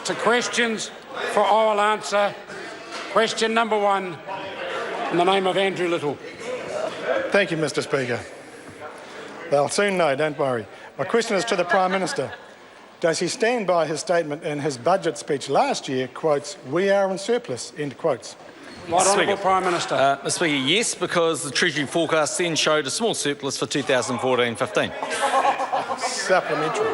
to questions for oral answer. Question number 1, in the name of Andrew Little. Thank you, Mr Speaker. They'll soon know, don't worry. My question is to the Prime Minister. Does he stand by his statement in his budget speech last year, quotes, "We are in surplus," end quotes? Right Honourable Prime Minister. Mr Speaker, yes, because the Treasury forecast then showed a small surplus for 2014-15. Supplementary.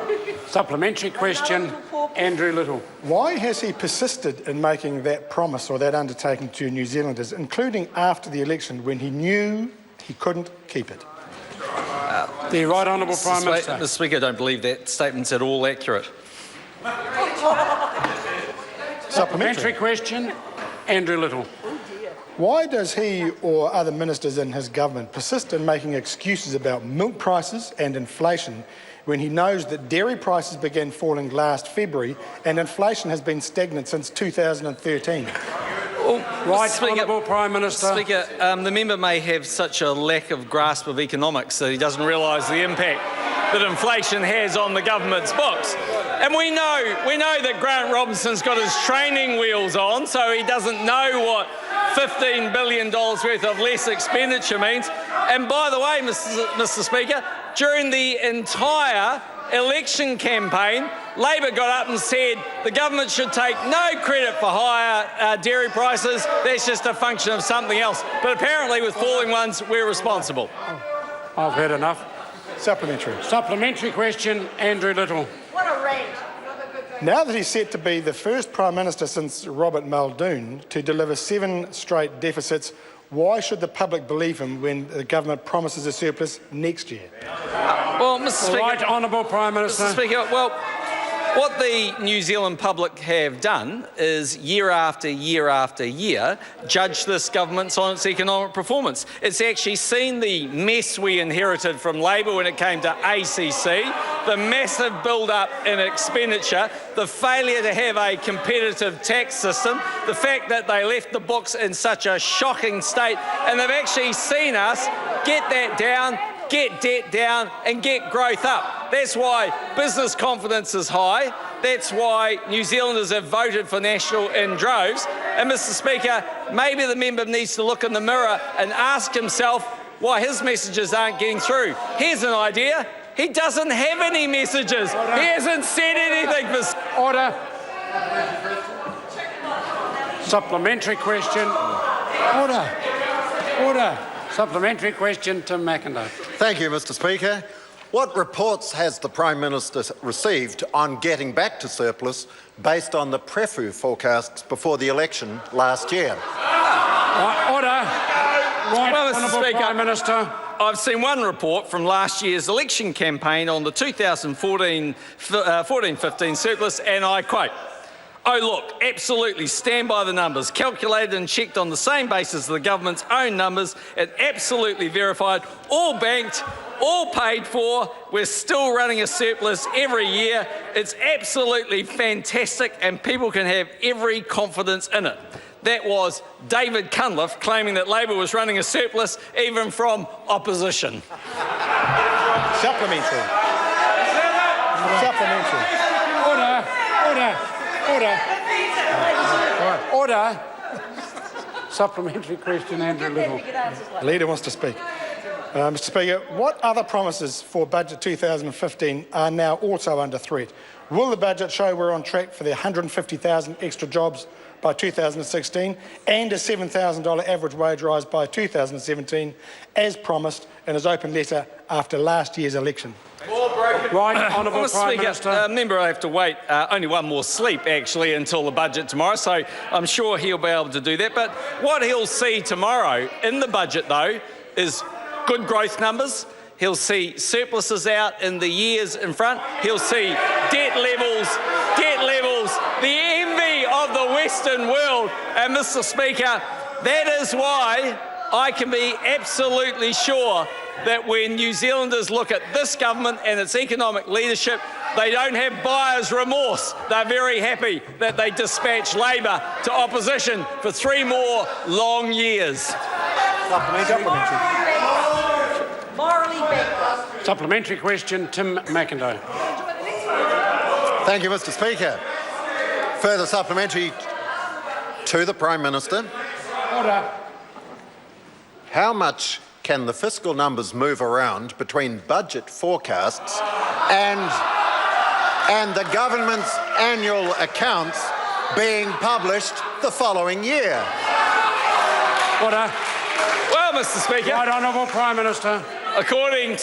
Supplementary question, Andrew Little. Why has he persisted in making that promise or that undertaking to New Zealanders, including after the election when he knew he couldn't keep it? The Right Honourable Prime Minister. Mr Speaker, I don't believe that statement's at all accurate. Supplementary question, Andrew Little. Why does he or other ministers in his government persist in making excuses about milk prices and inflation when he knows that dairy prices began falling last February and inflation has been stagnant since 2013? Right Honourable Prime Minister. Speaker, the member may have such a lack of grasp of economics that he doesn't realise the impact that inflation has on the government's books. And we know that Grant Robinson's got his training wheels on, so he doesn't know what $15 billion worth of less expenditure means. And by the way, Mr Speaker, during the entire election campaign, Labor got up and said the government should take no credit for higher dairy prices. That's just a function of something else. But apparently with falling ones, we're responsible. I've heard enough. Supplementary. Supplementary question, Andrew Little. What a rant. Now that he's set to be the first Prime Minister since Robert Muldoon to deliver 7 straight deficits, why should the public believe him when the government promises a surplus next year? Well, Mr Speaker, Right Honourable Prime Minister. Mr Speaker, well, what the New Zealand public have done is year after year after year judge this government on its economic performance. It's actually seen the mess we inherited from Labor when it came to ACC, the massive build-up in expenditure, the failure to have a competitive tax system, the fact that they left the books in such a shocking state, and they've actually seen us get that down, get debt down and get growth up. That's why business confidence is high. That's why New Zealanders have voted for National in droves. And Mr Speaker, maybe the member needs to look in the mirror and ask himself why his messages aren't getting through. Here's an idea. He doesn't have any messages. Order. He hasn't said anything. Order. Supplementary question. Order. Supplementary question, Tim McIntyre. Thank you, Mr Speaker. What reports has the Prime Minister received on getting back to surplus based on the PREFU forecasts before the election last year? Order. Right, Well, Mr. Honourable Speaker, Prime Minister. I've seen one report from last year's election campaign on the 2014-15 surplus, and I quote, "Oh look, absolutely stand by the numbers, calculated and checked on the same basis as the government's own numbers, and absolutely verified, all banked, all paid for, we're still running a surplus every year. It's absolutely fantastic and people can have every confidence in it." That was David Cunliffe claiming that Labor was running a surplus even from opposition. Supplementary. Supplementary. Order. Supplementary question, Andrew Little. Leader wants to speak. Mr Speaker, what other promises for Budget 2015 are now also under threat? Will the budget show we're on track for the 150,000 extra jobs by 2016 and a $7,000 average wage rise by 2017, as promised in his open letter after last year's election? Right, Honourable Mr. Prime Speaker, Minister. member, I have to wait only one more sleep, actually, until the budget tomorrow, so I'm sure he'll be able to do that. But what he'll see tomorrow in the budget, though, is good growth numbers. He'll see surpluses out in the years in front. He'll see debt levels, the envy of the Western world. And, Mr. Speaker, that is why I can be absolutely sure that when New Zealanders look at this government and its economic leadership, they don't have buyer's remorse. They're very happy that they dispatched Labor to opposition for 3 more long years. Morally bankrupt. Supplementary question, Tim McIntyre. Thank you, Mr Speaker. Further supplementary to the Prime Minister. Order. How much can the fiscal numbers move around between budget forecasts and the government's annual accounts being published the following year? Order. Well, Mr. Speaker, Right Honourable Prime Minister. according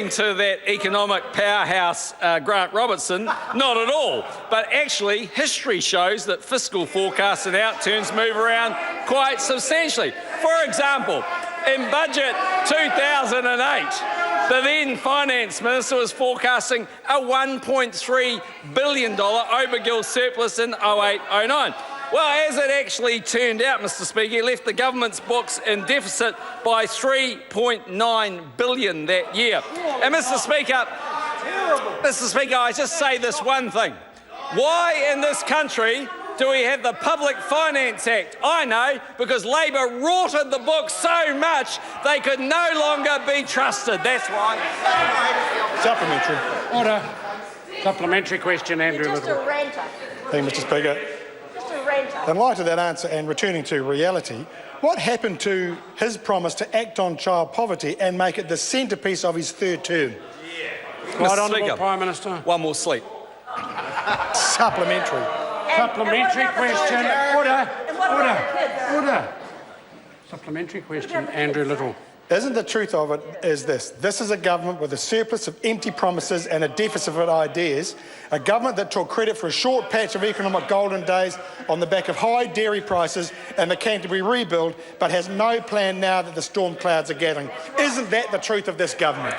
to that economic powerhouse, Grant Robertson, not at all. But actually, history shows that fiscal forecasts and outturns move around quite substantially. For example, in Budget 2008, the then Finance Minister was forecasting a $1.3 billion Obergil surplus in 08-09. Well, as it actually turned out, Mr. Speaker, he left the government's books in deficit by $3.9 billion that year. And Mr. Speaker, I just say this one thing. Why in this country do we have the Public Finance Act? I know, because Labor rorted the books so much they could no longer be trusted. That's why. Supplementary. Order. Supplementary question, Andrew You're just Little. a ranter. Thank you, Mr. Speaker. Just a ranter. In light of that answer and returning to reality, what happened to his promise to act on child poverty and make it the centrepiece of his third term? Right Mr. Honourable Speaker, Prime Minister. one more sleep. Supplementary. Supplementary and what about the question. children? Order. And what about the kids? Order. Supplementary question, Andrew Little. Isn't the truth of it is this? This is a government with a surplus of empty promises and a deficit of ideas, a government that took credit for a short patch of economic golden days on the back of high dairy prices and the Canterbury rebuild, but has no plan now that the storm clouds are gathering. Isn't that the truth of this government?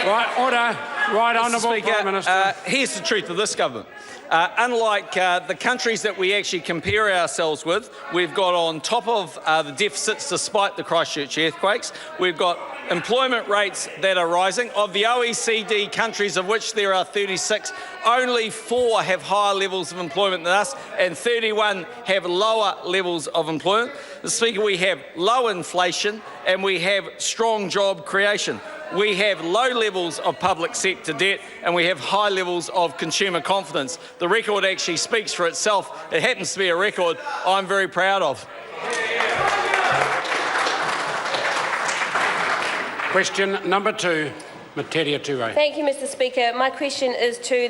Right, order. Right Honourable Speaker, Prime Minister. here's the truth of this government. Unlike the countries that we actually compare ourselves with, we've got on top of the deficits despite the Christchurch earthquakes. We've got employment rates that are rising. Of the OECD countries, of which there are 36, only 4 have higher levels of employment than us, and 31 have lower levels of employment. Mr. Speaker, we have low inflation and we have strong job creation. We have low levels of public sector debt and we have high levels of consumer confidence. The record actually speaks for itself. It happens to be a record I'm very proud of. Question number 2, Materia Ture. Thank you, Mr. Speaker. My question is to